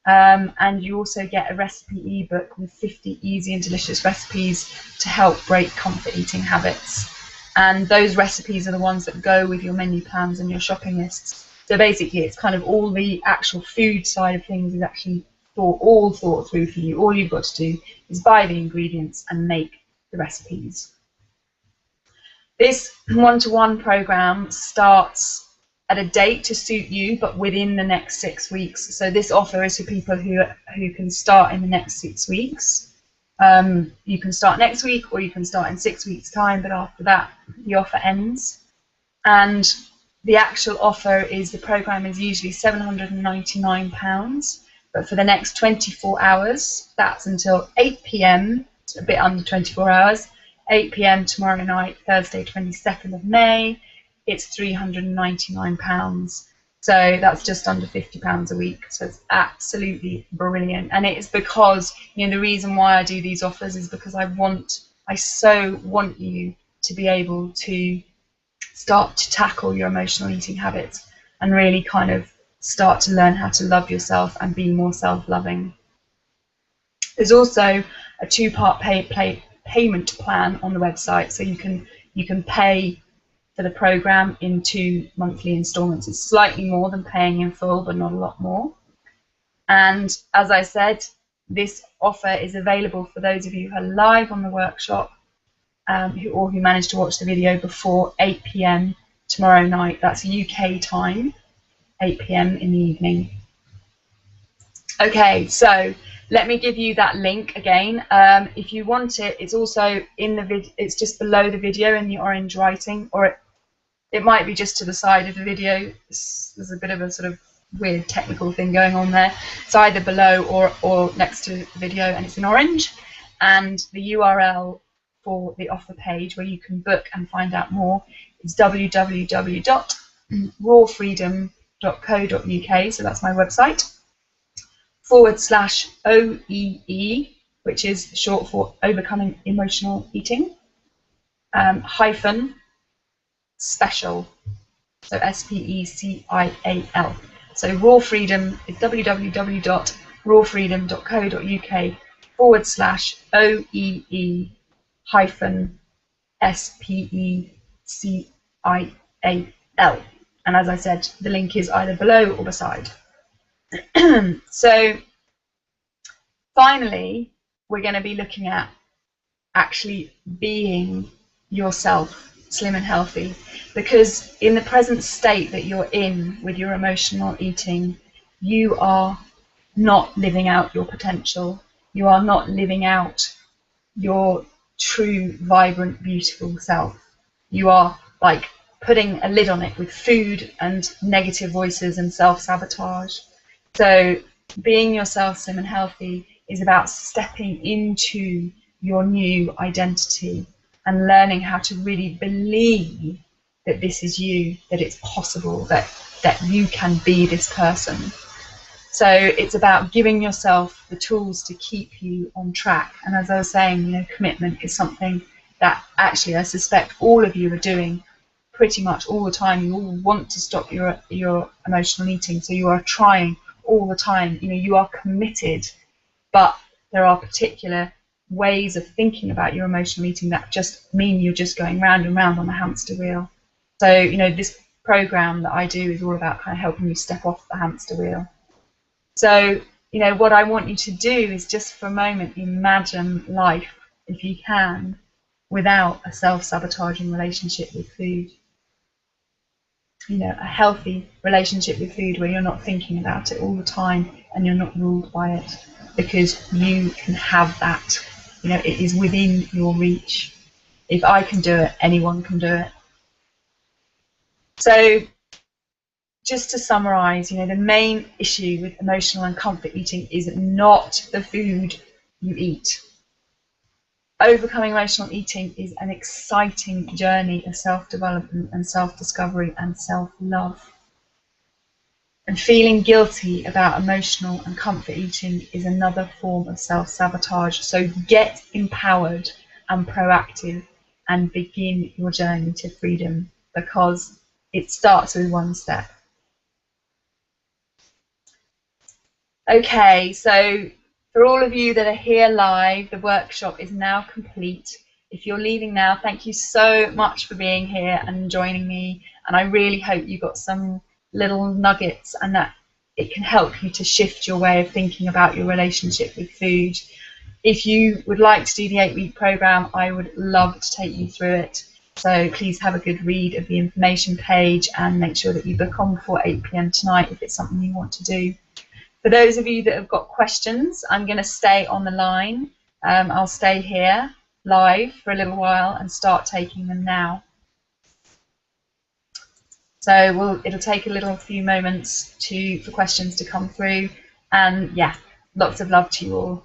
And you also get a recipe ebook with 50 easy and delicious recipes to help break comfort eating habits. And those recipes are the ones that go with your menu plans and your shopping lists. So basically, it's kind of all the actual food side of things is actually all thought through for you. All you've got to do is buy the ingredients and make the recipes. This one-to-one program starts at a date to suit you, but within the next 6 weeks. So this offer is for people who can start in the next 6 weeks. You can start next week, or you can start in 6 weeks' time, but after that, the offer ends. And the actual offer is, the program is usually £799, but for the next 24 hours, that's until 8 p.m, a bit under 24 hours, 8 p.m. tomorrow night, Thursday 22nd of May, it's £399. So that's just under £50 a week. So it's absolutely brilliant. And it is because, you know, the reason why I do these offers is because I so want you to be able to start to tackle your emotional eating habits and really kind of start to learn how to love yourself and be more self-loving. There's also a 2-part payment plan on the website, so you can pay for the program in 2 monthly installments. It's slightly more than paying in full, but not a lot more. And as I said, this offer is available for those of you who are live on the workshop, who managed to watch the video before 8 p.m. tomorrow night. That's UK time, 8 p.m. in the evening. Okay, so let me give you that link again. If you want it, it's also in the video. It's just below the video in the orange writing, or it might be just to the side of the video. There's a bit of a sort of weird technical thing going on there. It's either below or next to the video, and it's in orange. And the URL for the offer page where you can book and find out more is www.rawfreedom.co.uk, so that's my website, /OEE, which is short for Overcoming Emotional Eating, hyphen special, so SPECIAL. So Raw Freedom is www.rawfreedom.co.uk /OEE hyphen SPECIAL. And as I said, the link is either below or beside. So finally, we're going to be looking at actually being yourself, slim and healthy, because in the present state that you're in with your emotional eating, you are not living out your potential. You are not living out your true, vibrant, beautiful self. You are like putting a lid on it with food and negative voices and self-sabotage. So being yourself, slim and healthy, is about stepping into your new identity and learning how to really believe that this is you, that it's possible, that you can be this person. So it's about giving yourself the tools to keep you on track. And as I was saying, you know, commitment is something that actually I suspect all of you are doing pretty much all the time. You all want to stop your emotional eating, so you are trying all the time. You know, you are committed, but there are particular ways of thinking about your emotional eating that just mean you're just going round and round on the hamster wheel. So, you know, this program that I do is all about kind of helping you step off the hamster wheel. So, you know, what I want you to do is just for a moment imagine life, if you can, without a self-sabotaging relationship with food. You know, a healthy relationship with food where you're not thinking about it all the time and you're not ruled by it, because you can have that. You know, it is within your reach. If I can do it, anyone can do it. So just to summarize, you know, the main issue with emotional and comfort eating is not the food you eat. Overcoming emotional eating is an exciting journey of self-development and self-discovery and self-love. And feeling guilty about emotional and comfort eating is another form of self-sabotage. So get empowered and proactive and begin your journey to freedom, because it starts with one step. Okay, so for all of you that are here live, the workshop is now complete. If you're leaving now, thank you so much for being here and joining me. And I really hope you got some little nuggets and that it can help you to shift your way of thinking about your relationship with food. If you would like to do the 8-week program, I would love to take you through it. So please have a good read of the information page and make sure that you book on before 8 p.m. tonight if it's something you want to do. For those of you that have got questions, I'm going to stay on the line. I'll stay here live for a little while and start taking them now. So it'll take a few moments for questions to come through. And yeah, lots of love to you all.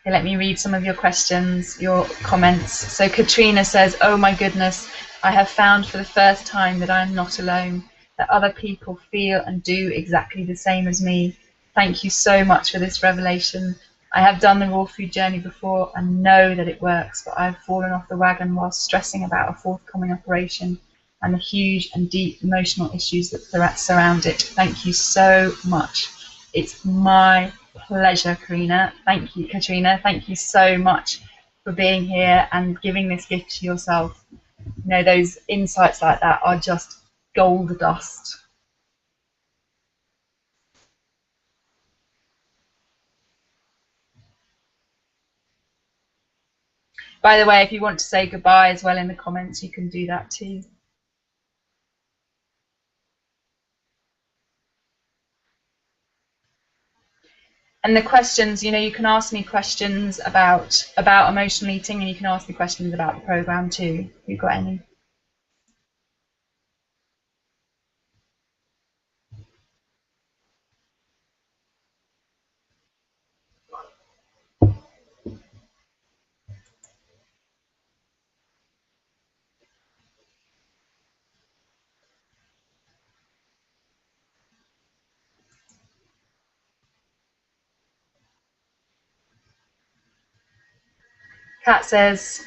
Okay, let me read some of your questions, your comments. So Katrina says, oh my goodness, I have found for the first time that I am not alone, that other people feel and do exactly the same as me. Thank you so much for this revelation. I have done the raw food journey before and know that it works, but I have fallen off the wagon while stressing about a forthcoming operation and the huge and deep emotional issues that surround it. Thank you so much. It's my pleasure, Katrina. Thank you, Katrina. Thank you so much for being here and giving this gift to yourself. You know, those insights like that are just gold dust. By the way, if you want to say goodbye as well in the comments, you can do that too. And the questions, you know, you can ask me questions about emotional eating, and you can ask me questions about the program too, if you've got any. Kat says,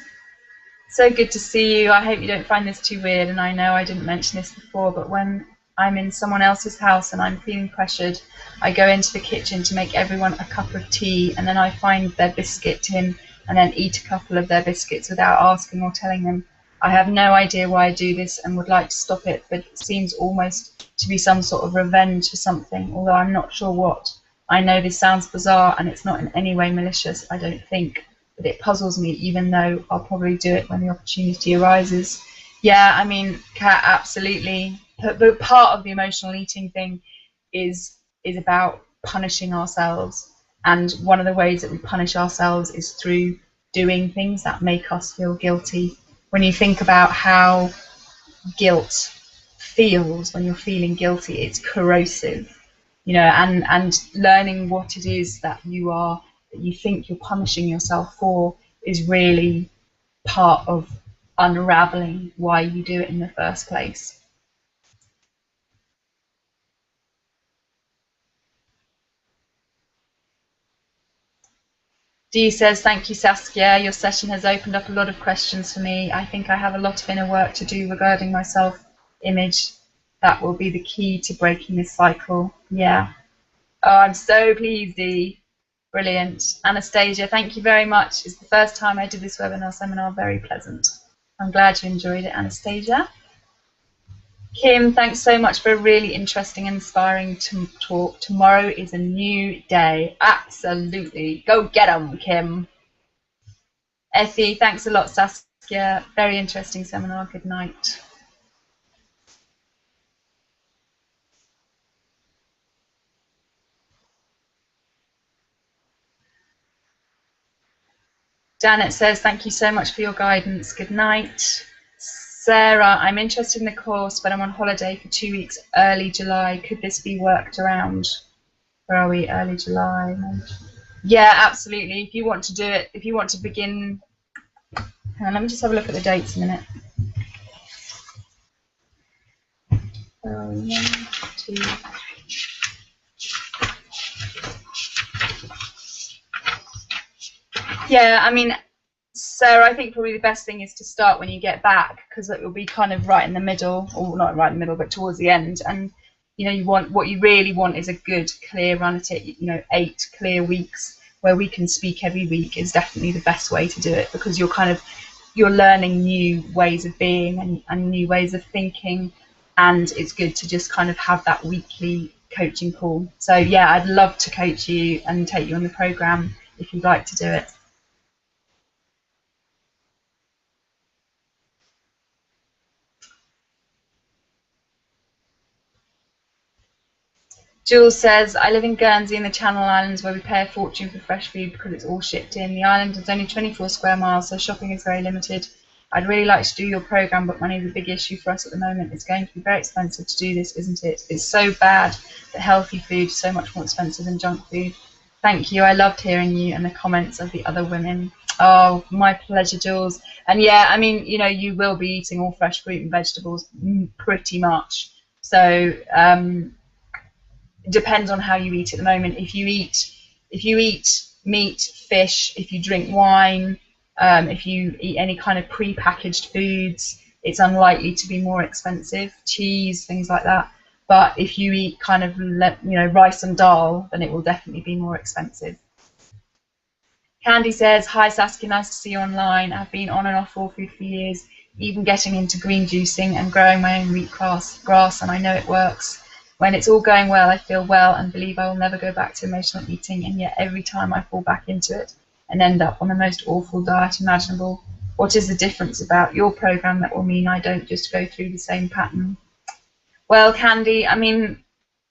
so good to see you. I hope you don't find this too weird, and I know I didn't mention this before, but when I'm in someone else's house and I'm feeling pressured, I go into the kitchen to make everyone a cup of tea, and then I find their biscuit tin and then eat a couple of their biscuits without asking or telling them. I have no idea why I do this and would like to stop it, but it seems almost to be some sort of revenge for something, although I'm not sure what. I know this sounds bizarre and it's not in any way malicious, I don't think, but it puzzles me, even though I'll probably do it when the opportunity arises. Yeah, I mean, Kat, absolutely. But part of the emotional eating thing is about punishing ourselves, and one of the ways that we punish ourselves is through doing things that make us feel guilty. When you think about how guilt feels when you're feeling guilty, it's corrosive, you know, and learning what it is that you think you're punishing yourself for is really part of unraveling why you do it in the first place. Dee says, thank you, Saskia. Your session has opened up a lot of questions for me. I think I have a lot of inner work to do regarding my self-image. That will be the key to breaking this cycle. Yeah. Oh, I'm so pleased, Dee. Brilliant. Anastasia, thank you very much. It's the first time I did this webinar seminar. Very pleasant. I'm glad you enjoyed it, Anastasia. Kim, thanks so much for a really interesting and inspiring talk. Tomorrow is a new day. Absolutely. Go get 'em, Kim. Effie, thanks a lot, Saskia. Very interesting seminar. Good night. Janet says, thank you so much for your guidance. Good night. Sarah, I'm interested in the course, but I'm on holiday for 2 weeks, early July. Could this be worked around? Where are we? Early July. Yeah, absolutely. If you want to do it, if you want to begin, hang on, let me just have a look at the dates a minute. 1, 2. Yeah, I mean, Sarah, I think probably the best thing is to start when you get back, because it will be kind of right in the middle, or not right in the middle, but towards the end. And you know, what you really want is a good, clear run at it. You know, 8 clear weeks where we can speak every week is definitely the best way to do it, because you're learning new ways of being and new ways of thinking, and it's good to just kind of have that weekly coaching call. So yeah, I'd love to coach you and take you on the program if you'd like to do it. Jules says, I live in Guernsey in the Channel Islands, where we pay a fortune for fresh food because it's all shipped in. The island is only 24 square miles, so shopping is very limited. I'd really like to do your program, but money is a big issue for us at the moment. It's going to be very expensive to do this, isn't it? It's so bad that healthy food is so much more expensive than junk food. Thank you. I loved hearing you and the comments of the other women. Oh, my pleasure, Jules. And yeah, I mean, you know, you will be eating all fresh fruit and vegetables pretty much. So it depends on how you eat at the moment. If you eat meat, fish, if you drink wine, if you eat any kind of pre-packaged foods, it's unlikely to be more expensive. Cheese, things like that. But if you eat kind of, you know, rice and dal, then it will definitely be more expensive. Candy says, hi Saskia, nice to see you online. I've been on and off raw food for years, even getting into green juicing and growing my own wheatgrass, and I know it works. When it's all going well, I feel well and believe I will never go back to emotional eating, and yet every time I fall back into it and end up on the most awful diet imaginable. What is the difference about your program that will mean I don't just go through the same pattern? Well, Candy, I mean,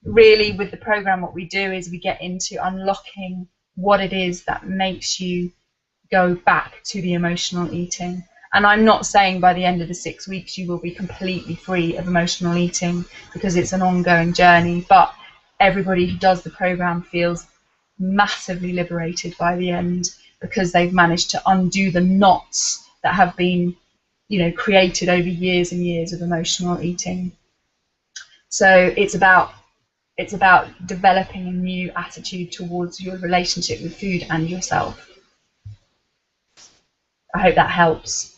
really with the program what we do is we get into unlocking what it is that makes you go back to the emotional eating. And I'm not saying by the end of the 6 weeks you will be completely free of emotional eating, because it's an ongoing journey, but everybody who does the program feels massively liberated by the end, because they've managed to undo the knots that have been, you know, created over years and years of emotional eating. So it's about developing a new attitude towards your relationship with food and yourself. I hope that helps.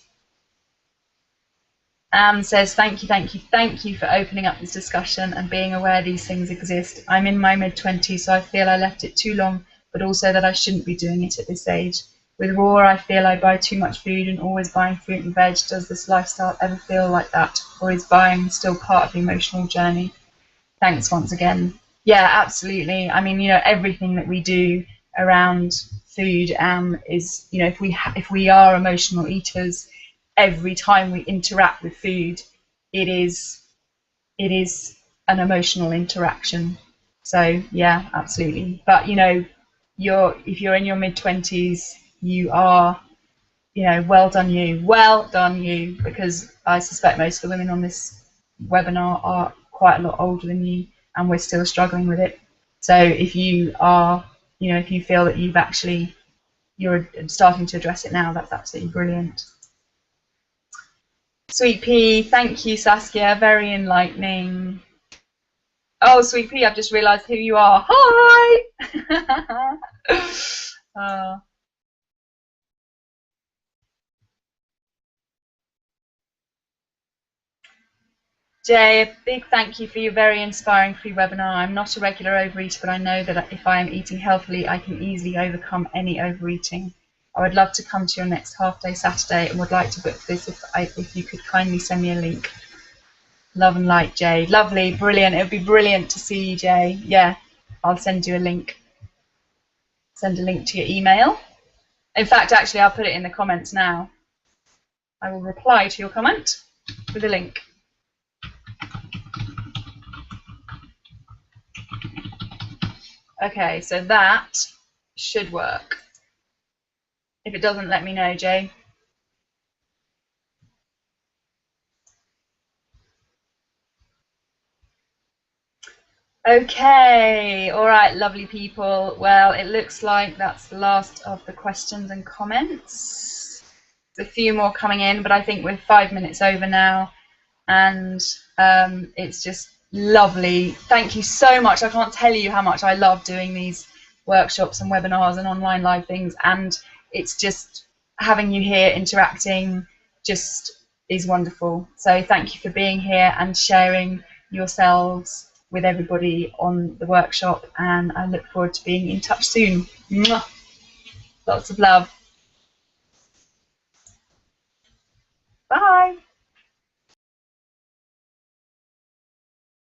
Anne says, thank you for opening up this discussion and being aware these things exist. I'm in my mid-20s, so I feel I left it too long, but also that I shouldn't be doing it at this age. With Raw, I feel I buy too much food and always buying fruit and veg. Does this lifestyle ever feel like that, or is buying still part of the emotional journey? Thanks once again. Yeah, absolutely. I mean, you know, everything that we do around food is, you know, if we are emotional eaters, every time we interact with food, it is an emotional interaction. So yeah, absolutely. But you know, if you're in your mid-20s, you are you know, well done you, because I suspect most of the women on this webinar are quite a lot older than you, and we're still struggling with it. So if you are, you know, if you feel that you're starting to address it now, that's absolutely brilliant. Sweet Pea, thank you, Saskia, very enlightening. Oh, Sweet Pea, I've just realised who you are. Hi! Jay, a big thank you for your very inspiring free webinar. I'm not a regular overeater, but I know that if I am eating healthily, I can easily overcome any overeating. I would love to come to your next half-day Saturday and would like to book this if you could kindly send me a link. Love and light, Jay. Lovely, brilliant. It would be brilliant to see you, Jay. Yeah, I'll send you a link. Send a link to your email. In fact, actually, I'll put it in the comments now. I will reply to your comment with a link. Okay, so that should work. If it doesn't, let me know, Jay. Okay, all right, lovely people. Well, it looks like that's the last of the questions and comments. There's a few more coming in, but I think we're 5 minutes over now, and it's just lovely. Thank you so much. I can't tell you how much I love doing these workshops and webinars and online live things, and it's just having you here interacting just is wonderful. So thank you for being here and sharing yourselves with everybody on the workshop, and I look forward to being in touch soon. Mwah. Lots of love.